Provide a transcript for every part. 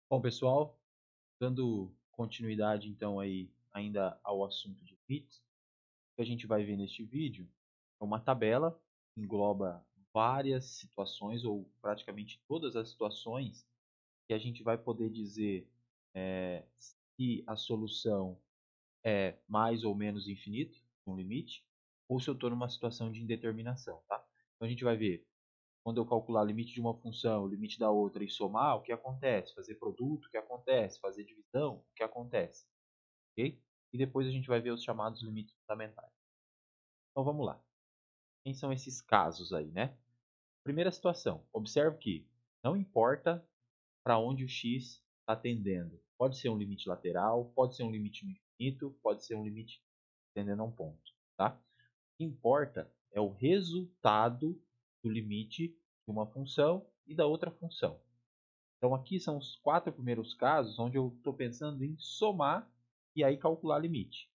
Bom, pessoal, dando continuidade então aí ainda ao assunto de limites, o que a gente vai ver neste vídeo é uma tabela que engloba várias situações ou praticamente todas as situações que a gente vai poder dizer se a solução é mais ou menos infinito, um limite, ou se eu estou numa situação de indeterminação, tá? Então a gente vai ver quando eu calcular o limite de uma função, o limite da outra e somar, o que acontece? Fazer produto, o que acontece? Fazer divisão, o que acontece? Ok? E depois a gente vai ver os chamados limites fundamentais. Então vamos lá. Quem são esses casos aí, né? Primeira situação. Observe que não importa para onde o x está tendendo. Pode ser um limite lateral, pode ser um limite no infinito, pode ser um limite tendendo a um ponto. Tá? O que importa é o resultado do limite de uma função e da outra função. Então aqui são os 4 primeiros casos onde eu estou pensando em somar e aí calcular limite.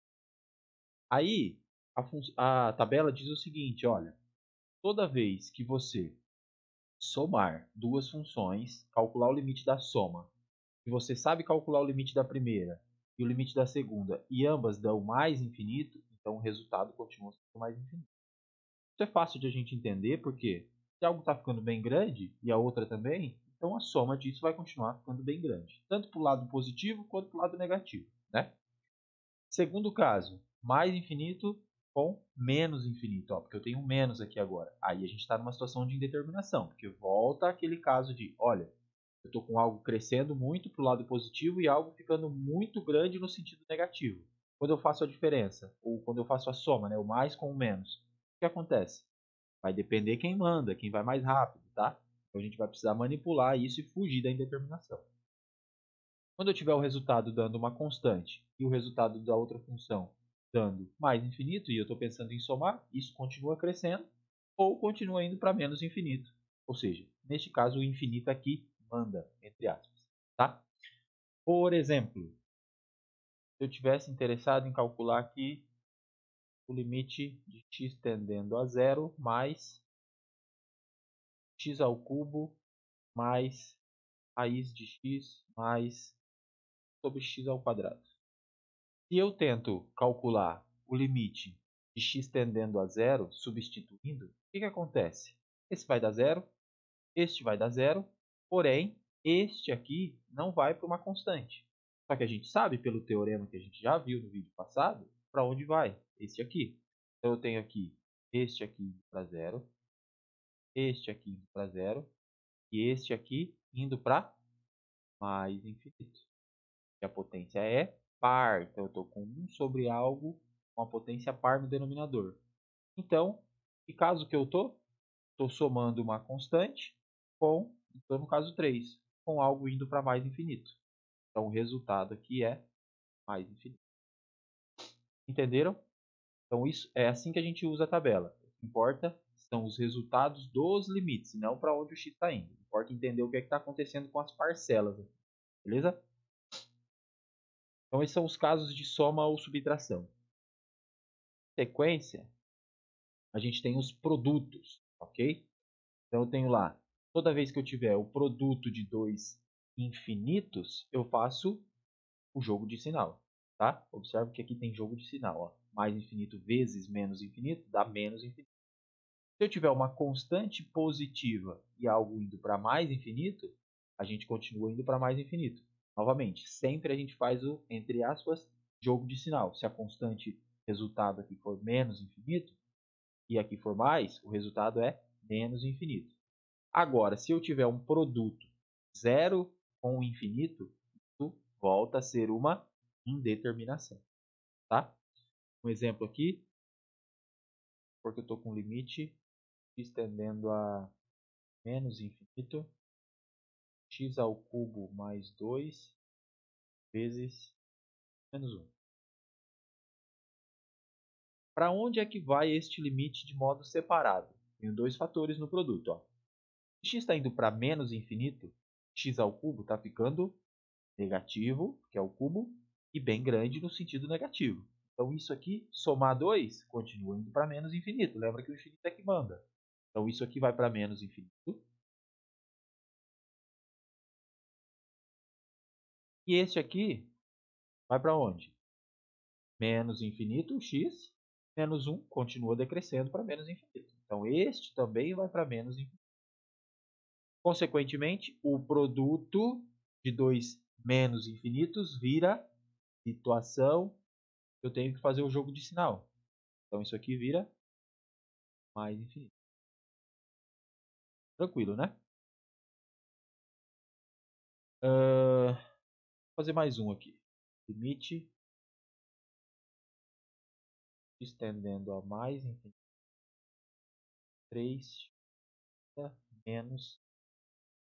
Aí a tabela diz o seguinte, olha, toda vez que você somar duas funções, calcular o limite da soma, e você sabe calcular o limite da primeira e o limite da segunda, e ambas dão mais infinito, então o resultado continua sendo mais infinito. Isso é fácil de a gente entender, porque se algo está ficando bem grande e a outra também, então a soma disso vai continuar ficando bem grande, tanto para o lado positivo quanto para o lado negativo. Né? Segundo caso, mais infinito com menos infinito, ó, porque eu tenho um menos aqui agora. Aí a gente está numa situação de indeterminação, porque volta aquele caso de, olha, eu estou com algo crescendo muito para o lado positivo e algo ficando muito grande no sentido negativo. Quando eu faço a diferença, ou quando eu faço a soma, né, o mais com o menos, o que acontece? Vai depender quem manda, quem vai mais rápido, tá? Então a gente vai precisar manipular isso e fugir da indeterminação. Quando eu tiver o resultado dando uma constante e o resultado da outra função dando mais infinito, e eu estou pensando em somar, isso continua crescendo ou continua indo para menos infinito. Ou seja, neste caso, o infinito aqui manda, entre aspas. Tá? Por exemplo, se eu tivesse interessado em calcular aqui o limite de x tendendo a zero mais x ao cubo mais raiz de x mais sobre x ao quadrado. Se eu tento calcular o limite de x tendendo a zero, substituindo, o que acontece? Esse vai dar zero, este vai dar zero, porém, este aqui não vai para uma constante. Só que a gente sabe, pelo teorema que a gente já viu no vídeo passado, para onde vai? Este aqui. Então, eu tenho aqui este aqui indo para zero, este aqui indo para zero, e este aqui indo para mais infinito. E a potência é par, então eu estou com 1 sobre algo com a potência par no denominador. Então, que caso que eu estou? Estou somando uma constante com, então no caso 3, com algo indo para mais infinito. Então o resultado aqui é mais infinito. Entenderam? Então isso é assim que a gente usa a tabela. O que importa são os resultados dos limites, não para onde o x está indo. Importa entender o que está acontecendo com as parcelas. Beleza? Então esses são os casos de soma ou subtração. Sequência, a gente tem os produtos, ok? Então eu tenho lá, toda vez que eu tiver o produto de dois infinitos, eu faço o jogo de sinal, tá? Observe que aqui tem jogo de sinal, ó. Mais infinito vezes menos infinito dá menos infinito. Se eu tiver uma constante positiva e algo indo para mais infinito, a gente continua indo para mais infinito. Novamente, sempre a gente faz o, entre aspas, jogo de sinal. Se a constante resultado aqui for menos infinito, e aqui for mais, o resultado é menos infinito. Agora, se eu tiver um produto zero com infinito, isso volta a ser uma indeterminação. Tá? Um exemplo aqui, porque eu estou com limite x tendendo a menos infinito, x ao cubo mais 2 vezes menos 1. Para onde é que vai este limite de modo separado? Tenho dois fatores no produto. Ó. Se x está indo para menos infinito, x ao cubo está ficando negativo, que é o cubo, e bem grande no sentido negativo. Então isso aqui, somar 2, continua indo para menos infinito. Lembra que o infinito é que manda. Então isso aqui vai para menos infinito. E este aqui vai para onde? Menos infinito, x, menos 1 continua decrescendo para menos infinito. Então, este também vai para menos infinito. Consequentemente, o produto de dois menos infinitos vira situação. Eu tenho que fazer o jogo de sinal. Então, isso aqui vira mais infinito. Tranquilo, né? Vou fazer mais um aqui. Limite estendendo a mais infinito. 3 menos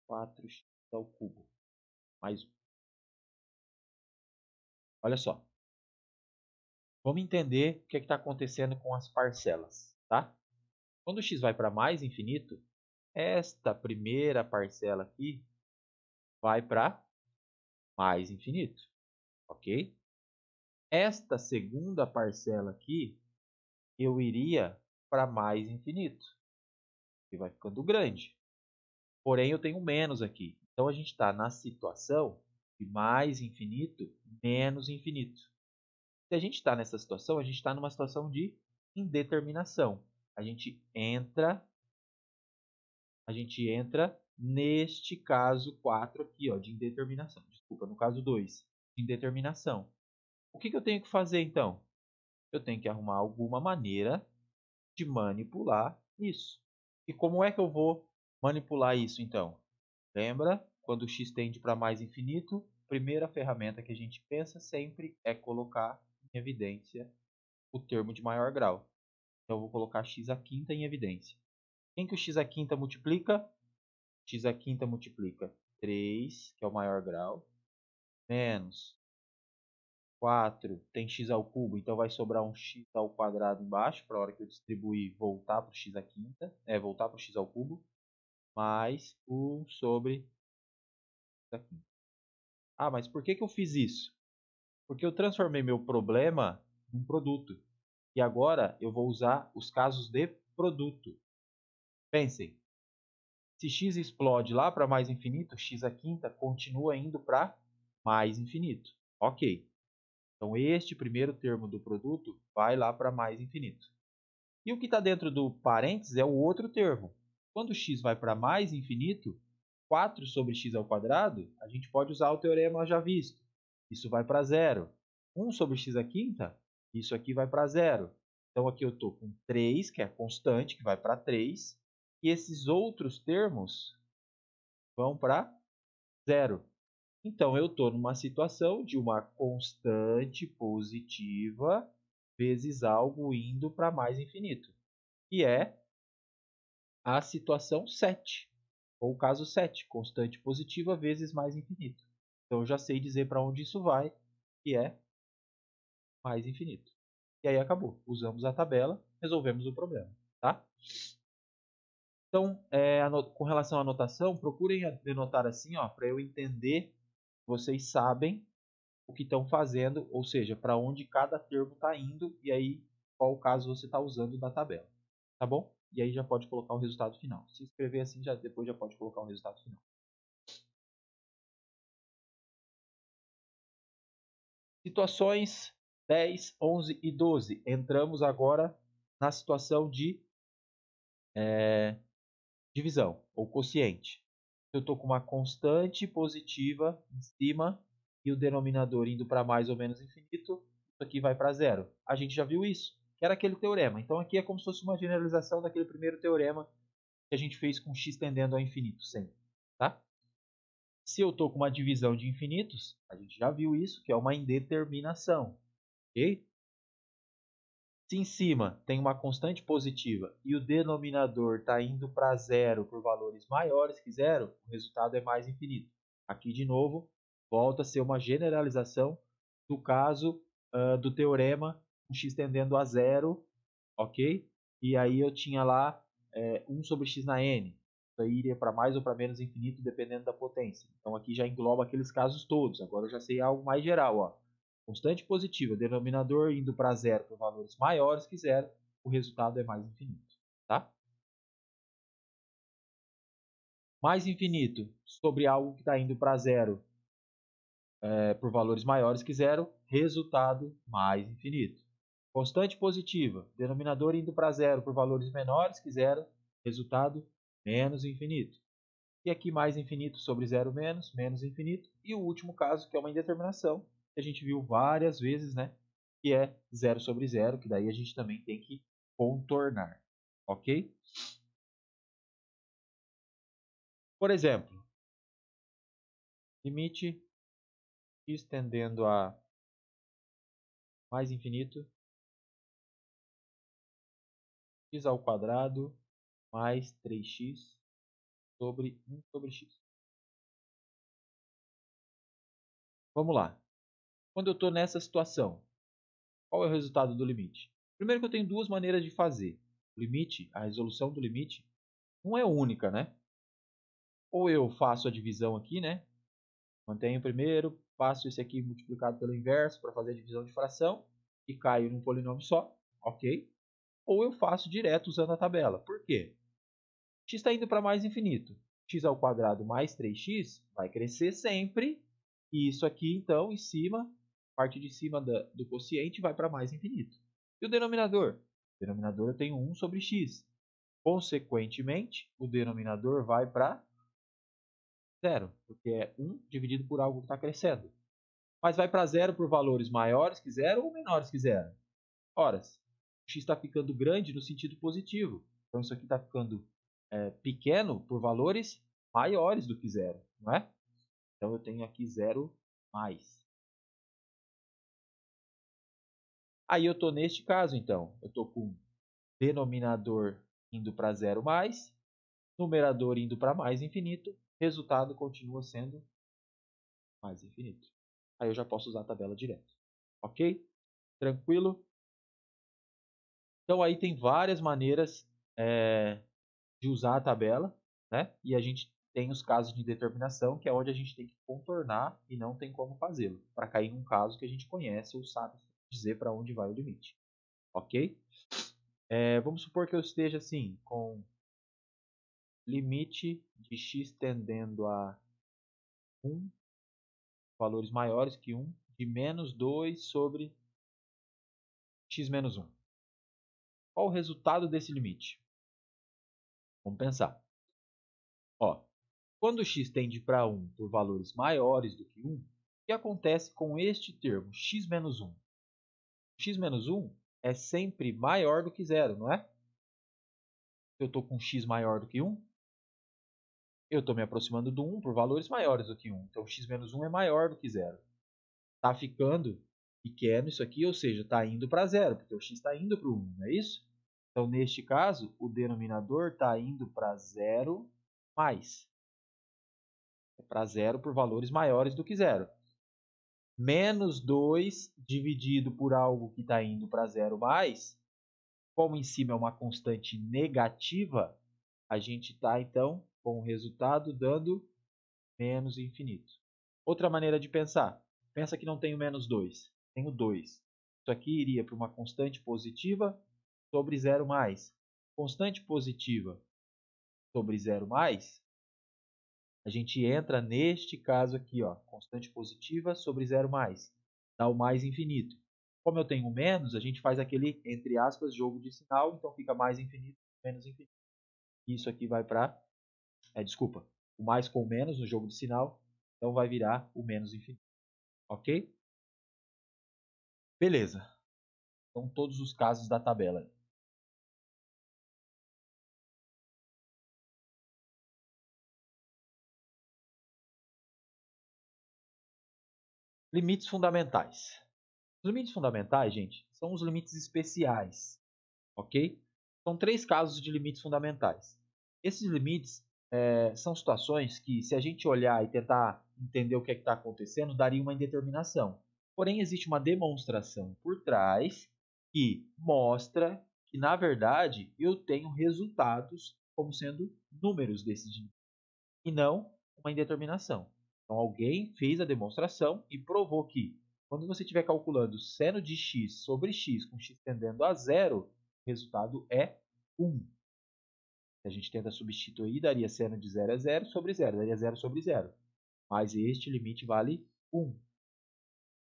4x ao cubo. Mais um. Olha só. Vamos entender o que está acontecendo com as parcelas, tá? Quando x vai para mais infinito, esta primeira parcela aqui vai para mais infinito, ok? Esta segunda parcela aqui, eu iria para mais infinito, que vai ficando grande. Porém, eu tenho menos aqui. Então, a gente está na situação de mais infinito, menos infinito. Se a gente está nessa situação, a gente está numa situação de indeterminação. A gente entra neste caso 4 aqui, ó, de indeterminação. Desculpa, no caso 2, de indeterminação. O que eu tenho que fazer, então? Eu tenho que arrumar alguma maneira de manipular isso. E como é que eu vou manipular isso, então? Lembra, quando o x tende para mais infinito, a primeira ferramenta que a gente pensa sempre é colocar em evidência o termo de maior grau. Então, eu vou colocar x à quinta em evidência. Quem que o x à quinta multiplica? X à quinta multiplica 3, que é o maior grau, menos 4 tem x ao cubo, então vai sobrar um x ao quadrado embaixo, para a hora que eu distribuir voltar para o x à quinta, voltar para o x ao cubo, mais 1 sobre x à quinta. Ah, mas por que eu fiz isso? Porque eu transformei meu problema em um produto. E agora eu vou usar os casos de produto. Pensem, se x explode lá para mais infinito, x à quinta continua indo para mais infinito. Ok. Então, este primeiro termo do produto vai lá para mais infinito. E o que está dentro do parênteses é o outro termo. Quando x vai para mais infinito, 4 sobre x ao quadrado, a gente pode usar o teorema já visto. Isso vai para zero. 1 sobre x à quinta, isso aqui vai para zero. Então, aqui eu estou com 3, que é a constante, que vai para 3. E esses outros termos vão para zero. Então, eu estou numa situação de uma constante positiva vezes algo indo para mais infinito, que é a situação 7, ou o caso 7, constante positiva vezes mais infinito. Então, eu já sei dizer para onde isso vai, que é mais infinito. E aí acabou. Usamos a tabela, resolvemos o problema. Tá? Então, com relação à anotação, procurem denotar assim, para eu entender, vocês sabem o que estão fazendo, ou seja, para onde cada termo está indo e aí qual caso você está usando da tabela. Tá bom? E aí já pode colocar o resultado final. Se escrever assim, depois já pode colocar o resultado final. Situações 10, 11 e 12. Entramos agora na situação de divisão, ou quociente. Eu estou com uma constante positiva em cima e o denominador indo para mais ou menos infinito, isso aqui vai para zero. A gente já viu isso, que era aquele teorema. Então aqui é como se fosse uma generalização daquele primeiro teorema que a gente fez com x tendendo ao infinito sempre. Tá? Se eu estou com uma divisão de infinitos, a gente já viu isso, que é uma indeterminação. Ok? Se em cima tem uma constante positiva e o denominador está indo para zero por valores maiores que zero, o resultado é mais infinito. Aqui, de novo, volta a ser uma generalização do caso do teorema com x tendendo a zero, ok? E aí eu tinha lá 1 sobre x na n. Isso aí iria para mais ou para menos infinito, dependendo da potência. Então aqui já engloba aqueles casos todos. Agora eu já sei algo mais geral, ó. Constante positiva, denominador indo para zero por valores maiores que zero, o resultado é mais infinito. Tá? Mais infinito sobre algo que está indo para zero por valores maiores que zero, resultado mais infinito. Constante positiva, denominador indo para zero por valores menores que zero, resultado menos infinito. E aqui mais infinito sobre zero menos, menos infinito. E o último caso, que é uma indeterminação, que a gente viu várias vezes, né? Que é zero sobre zero, que daí a gente também tem que contornar. Ok? Por exemplo, limite x tendendo a mais infinito, x ao quadrado mais 3x sobre 1 sobre x. Vamos lá. Quando eu estou nessa situação, qual é o resultado do limite? Primeiro que eu tenho duas maneiras de fazer. O limite, a resolução do limite, não é única, né? Ou eu faço a divisão aqui, né? Mantenho o primeiro, faço esse aqui multiplicado pelo inverso para fazer a divisão de fração e caio num polinômio só, ok? Ou eu faço direto usando a tabela. Por quê? X está indo para mais infinito. X ao quadrado mais 3x vai crescer sempre. E isso aqui, então, em cima, parte de cima do quociente vai para mais infinito. E o denominador? O denominador eu tenho 1 sobre x. Consequentemente, o denominador vai para zero, porque é 1 dividido por algo que está crescendo. Mas vai para zero por valores maiores que zero ou menores que zero? Ora, o x está ficando grande no sentido positivo. Então, isso aqui está ficando pequeno por valores maiores do que zero, não é? Então, eu tenho aqui zero mais. Aí, eu estou neste caso, então. Eu estou com denominador indo para zero mais, numerador indo para mais infinito, resultado continua sendo mais infinito. Aí eu já posso usar a tabela direto. Ok? Tranquilo? Então aí tem várias maneiras de usar a tabela, né? E a gente tem os casos de determinação, que é onde a gente tem que contornar e não tem como fazê-lo, para cair num caso que a gente conhece ou sabe dizer para onde vai o limite. Ok? Vamos supor que eu esteja assim, com limite de x tendendo a 1, valores maiores que 1, de menos 2 sobre x menos 1. Qual o resultado desse limite? Vamos pensar. Ó, quando x tende para 1 por valores maiores do que 1, o que acontece com este termo, x menos 1? X menos 1 é sempre maior do que zero, não é? Eu estou com x maior do que 1, eu estou me aproximando do 1 por valores maiores do que 1. Então, x menos 1 é maior do que zero. Está ficando pequeno isso aqui, ou seja, está indo para zero, porque o x está indo para o 1, não é isso? Então, neste caso, o denominador está indo para zero mais. É para zero por valores maiores do que zero. Menos 2 dividido por algo que está indo para zero mais, como em cima é uma constante negativa, a gente está, então, com o resultado dando menos infinito. Outra maneira de pensar. Pensa que não tenho menos 2, tenho 2. Isso aqui iria para uma constante positiva sobre zero mais. Constante positiva sobre zero mais, a gente entra neste caso aqui, ó, constante positiva sobre zero mais, dá o mais infinito. Como eu tenho menos, a gente faz aquele, entre aspas, jogo de sinal, então fica mais infinito, menos infinito. Isso aqui vai para, desculpa, o mais com menos no jogo de sinal, então vai virar o menos infinito. Ok? Beleza. Então todos os casos da tabela. Limites fundamentais. Os limites fundamentais, gente, são os limites especiais, ok? São três casos de limites fundamentais. Esses limites são situações que, se a gente olhar e tentar entender o que é que está acontecendo, daria uma indeterminação. Porém, existe uma demonstração por trás que mostra que, na verdade, eu tenho resultados como sendo números desses limites, e não uma indeterminação. Então, alguém fez a demonstração e provou que, quando você estiver calculando seno de x sobre x com x tendendo a zero, o resultado é 1. Se a gente tenta substituir, daria seno de 0 é 0 sobre 0, daria 0 sobre 0. Mas este limite vale 1.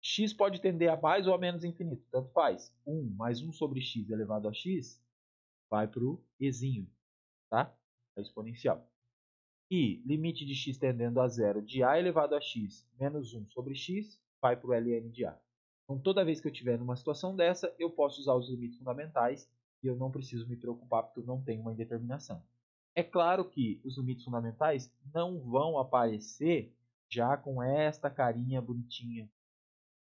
X pode tender a mais ou a menos infinito, tanto faz. 1 mais 1 sobre x elevado a x vai para o ezinho, tá? A exponencial. E limite de x tendendo a zero de a elevado a x menos 1 sobre x vai para o ln de a. Então, toda vez que eu estiver numa situação dessa, eu posso usar os limites fundamentais e eu não preciso me preocupar porque eu não tenho uma indeterminação. É claro que os limites fundamentais não vão aparecer já com esta carinha bonitinha,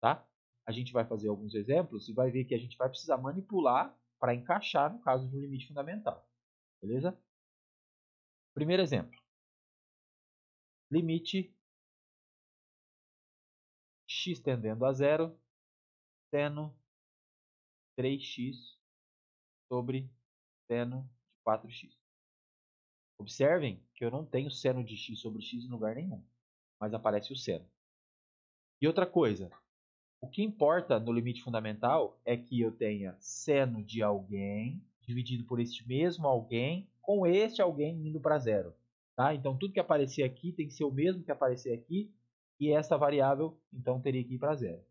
tá? A gente vai fazer alguns exemplos e vai ver que a gente vai precisar manipular para encaixar no caso de um limite fundamental, beleza? Primeiro exemplo. Limite x tendendo a zero, seno 3x sobre seno de 4x. Observem que eu não tenho seno de x sobre x em lugar nenhum, mas aparece o seno. E outra coisa, o que importa no limite fundamental é que eu tenha seno de alguém dividido por este mesmo alguém, com este alguém indo para zero. Tá? Então, tudo que aparecer aqui tem que ser o mesmo que aparecer aqui, e essa variável, então, teria que ir para zero.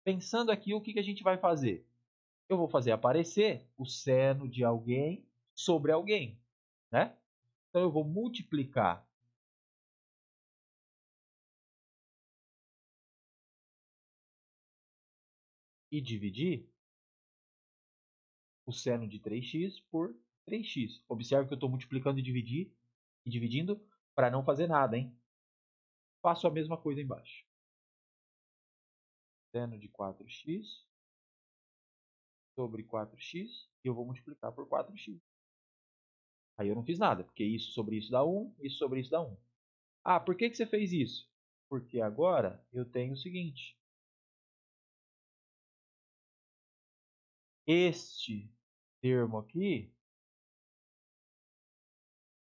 Pensando aqui, o que a gente vai fazer? Eu vou fazer aparecer o seno de alguém sobre alguém. Né? Então, eu vou multiplicar e dividir o seno de 3x por 3x. Observe que eu estou multiplicando e dividindo para não fazer nada, hein? Faço a mesma coisa embaixo. Seno de 4x sobre 4x e eu vou multiplicar por 4x. Aí eu não fiz nada, porque isso sobre isso dá 1, isso sobre isso dá 1. Ah, por que você fez isso? Porque agora eu tenho o seguinte. Este termo aqui,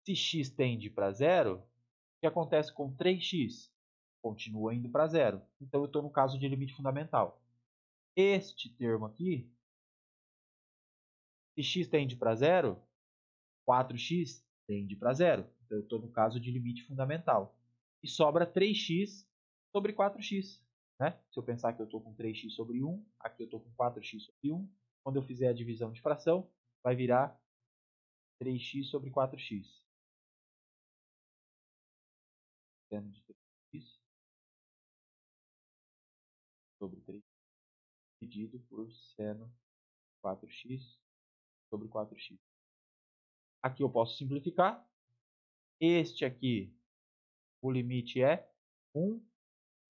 se x tende para zero, o que acontece com 3x? Continua indo para zero. Então, eu estou no caso de limite fundamental. Este termo aqui, se x tende para zero, 4x tende para zero. Então, eu estou no caso de limite fundamental. E sobra 3x sobre 4x. Né? Se eu pensar que eu estou com 3x sobre 1, aqui eu estou com 4x sobre 1. Quando eu fizer a divisão de fração, vai virar 3x sobre 4x. Seno de 3x sobre 3 dividido por seno 4x sobre 4x. Aqui eu posso simplificar. Este aqui, o limite é 1.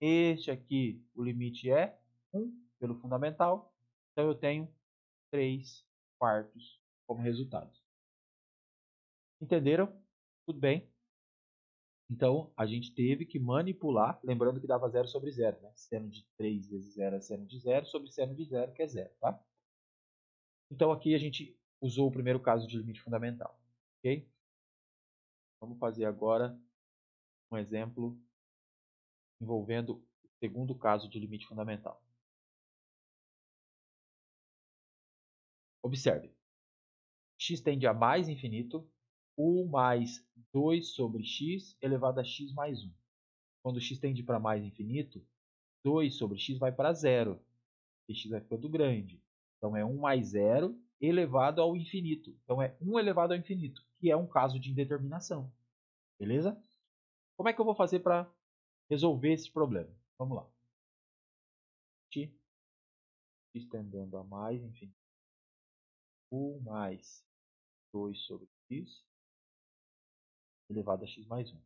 Este aqui, o limite é 1 pelo fundamental. Então, eu tenho 3 quartos como resultado. Entenderam? Tudo bem. Então, a gente teve que manipular, lembrando que dava 0 sobre 0. Né? Seno de 3 vezes 0 é seno de 0 sobre seno de 0, que é 0. Tá? Então, aqui a gente usou o primeiro caso de limite fundamental. Ok? Vamos fazer agora um exemplo envolvendo o segundo caso de limite fundamental. Observe. X tende a mais infinito, 1 mais 2 sobre x elevado a x mais 1. Quando x tende para mais infinito, 2 sobre x vai para zero. E x vai ficando grande. Então, é 1 mais 0 elevado ao infinito. Então, é 1 elevado ao infinito, que é um caso de indeterminação. Beleza? Como é que eu vou fazer para resolver esse problema? Vamos lá. X tendendo a mais infinito. 1 mais 2 sobre x elevado a x mais 1.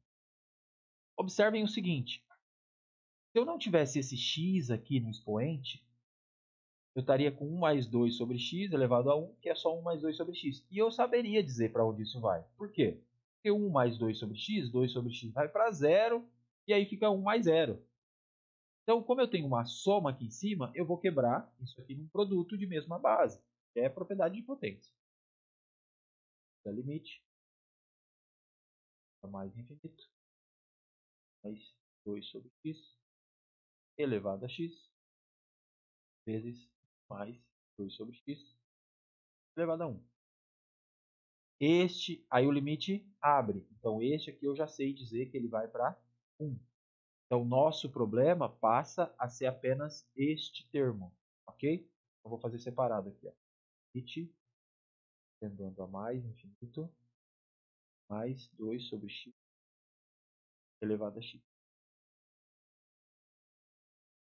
Observem o seguinte. Se eu não tivesse esse x aqui no expoente, eu estaria com 1 mais 2 sobre x elevado a 1, que é só 1 mais 2 sobre x. E eu saberia dizer para onde isso vai. Por quê? Porque 1 mais 2 sobre x vai para zero, e aí fica 1 mais 0. Então, como eu tenho uma soma aqui em cima, eu vou quebrar isso aqui num produto de mesma base, que é propriedade de potência. Da limite para mais infinito, mais 2 sobre x elevado a x, vezes mais 2 sobre x elevado a 1. Aí o limite abre. Então, este aqui eu já sei dizer que ele vai para 1. Então, nosso problema passa a ser apenas este termo, ok? Eu vou fazer separado aqui, ó. Limite tendendo a mais infinito, mais 2 sobre x elevado a x.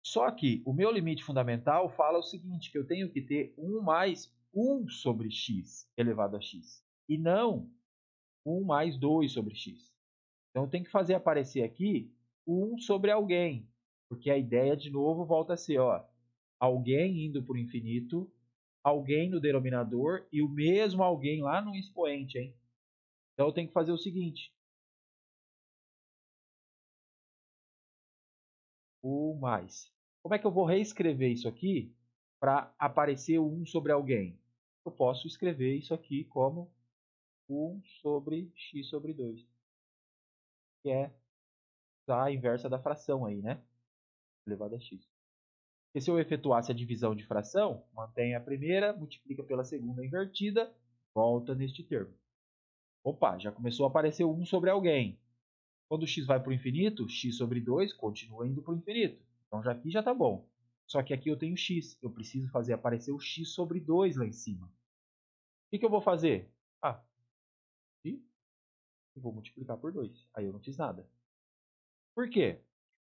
Só que o meu limite fundamental fala o seguinte, que eu tenho que ter 1 mais 1 sobre x elevado a x, e não 1 mais 2 sobre x. Então, eu tenho que fazer aparecer aqui 1 sobre alguém, porque a ideia, de novo, volta a ser, ó, alguém indo para o infinito, alguém no denominador e o mesmo alguém lá no expoente, hein? Então, eu tenho que fazer o seguinte. O mais. Como é que eu vou reescrever isso aqui para aparecer o 1 sobre alguém? Eu posso escrever isso aqui como 1 sobre x sobre 2, que é a inversa da fração aí, né? Elevado a x. Porque se eu efetuasse a divisão de fração, mantém a primeira, multiplica pela segunda invertida, volta neste termo. Opa, já começou a aparecer o 1 sobre alguém. Quando x vai para o infinito, x sobre 2 continua indo para o infinito. Então já aqui já está bom. Só que aqui eu tenho x. Eu preciso fazer aparecer o x sobre 2 lá em cima. O que eu vou fazer? E vou multiplicar por 2. Aí eu não fiz nada. Por quê?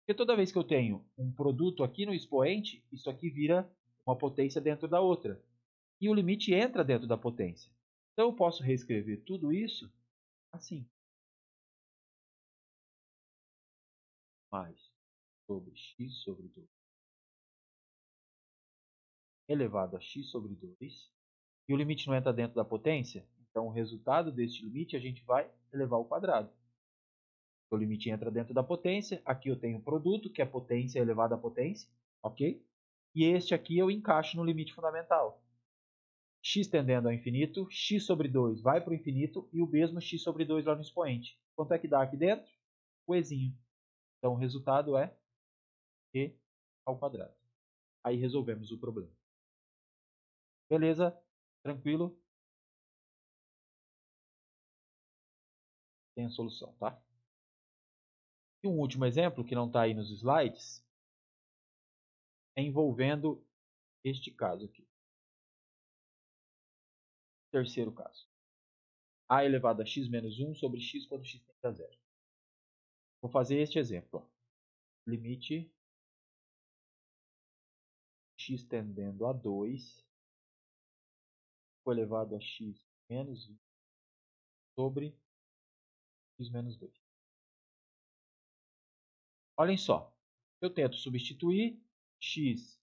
Porque toda vez que eu tenho um produto aqui no expoente, isso aqui vira uma potência dentro da outra. E o limite entra dentro da potência. Então eu posso reescrever tudo isso assim. Mais sobre x sobre 2 elevado a x sobre 2. E o limite não entra dentro da potência, então o resultado deste limite a gente vai elevar ao quadrado. O limite entra dentro da potência, aqui eu tenho o produto, que é potência elevada à potência, ok? E este aqui eu encaixo no limite fundamental. X tendendo ao infinito, x sobre 2 vai para o infinito e o mesmo x sobre 2 lá no expoente. Quanto é que dá aqui dentro? O ezinho. Então o resultado é e ao quadrado. Aí resolvemos o problema. Beleza? Tranquilo? Tem a solução, tá? E um último exemplo, que não está aí nos slides, é envolvendo este caso aqui. Terceiro caso. A elevado a x menos 1 sobre x quando x tende a 0. Vou fazer este exemplo. Ó. Limite x tendendo a 2 elevado a x menos 1 sobre x menos 2. Olhem só. Eu tento substituir x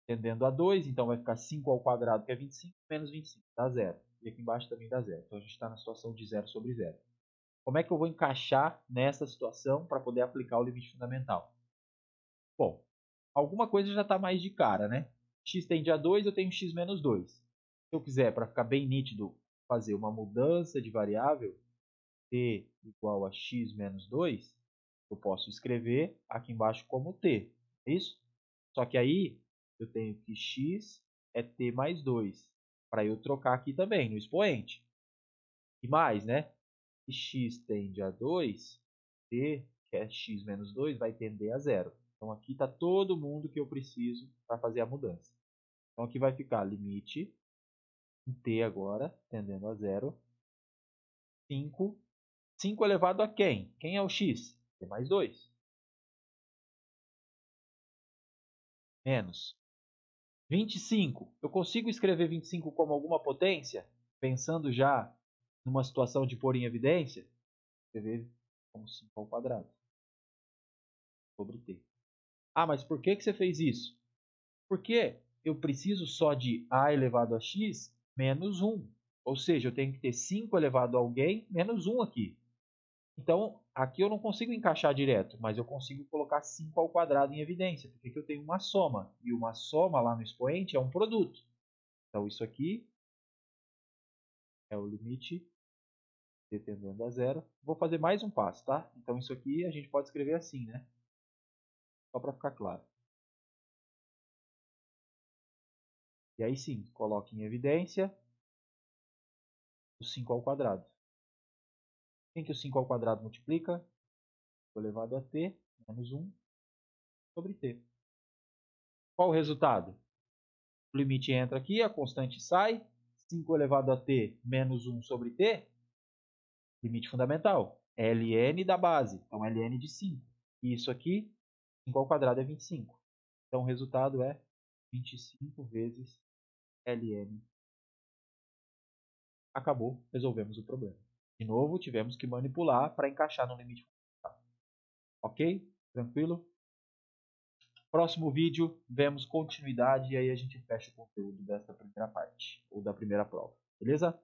tendendo a 2, então vai ficar 5 ao quadrado, que é 25, menos 25, dá 0. E aqui embaixo também dá 0. Então a gente está na situação de 0 sobre 0. Como é que eu vou encaixar nessa situação para poder aplicar o limite fundamental? Bom, alguma coisa já está mais de cara, né? X tende a 2, eu tenho x menos 2. Se eu quiser, para ficar bem nítido, fazer uma mudança de variável, t igual a x menos 2, eu posso escrever aqui embaixo como t, é isso? Só que aí eu tenho que x é t mais 2, para eu trocar aqui também, no expoente. E mais, né? Se x tende a 2, t, que é x menos 2, vai tender a 0. Então aqui está todo mundo que eu preciso para fazer a mudança. Então aqui vai ficar limite em t agora, tendendo a 0, 5. 5 elevado a quem? Quem é o x? T mais 2. Menos 25. Eu consigo escrever 25 como alguma potência? Pensando já numa situação de pôr em evidência? Escrever como 5 ao quadrado sobre t. Ah, mas por que você fez isso? Porque eu preciso só de a elevado a x menos 1. Ou seja, eu tenho que ter 5 elevado a alguém menos 1 aqui. Então, aqui eu não consigo encaixar direto, mas eu consigo colocar 5 ao quadrado em evidência, porque aqui eu tenho uma soma. E uma soma lá no expoente é um produto. Então, isso aqui é o limite t tendendo a 0. Vou fazer mais um passo, tá? Então, isso aqui a gente pode escrever assim, né? Só para ficar claro. E aí sim, coloque em evidência o 5 ao quadrado. Quem que o 5 ao quadrado multiplica? Elevado a t menos 1 sobre t. Qual o resultado? O limite entra aqui, a constante sai. 5 elevado a t menos 1 sobre t. Limite fundamental. ln da base. Então, ln de 5. E isso aqui, 5 ao quadrado é 25. Então, o resultado é 25 vezes ln. Acabou, resolvemos o problema. De novo, tivemos que manipular para encaixar no limite fundamental. Ok? Tranquilo? Próximo vídeo, vemos continuidade e aí a gente fecha o conteúdo dessa primeira parte, ou da primeira prova. Beleza?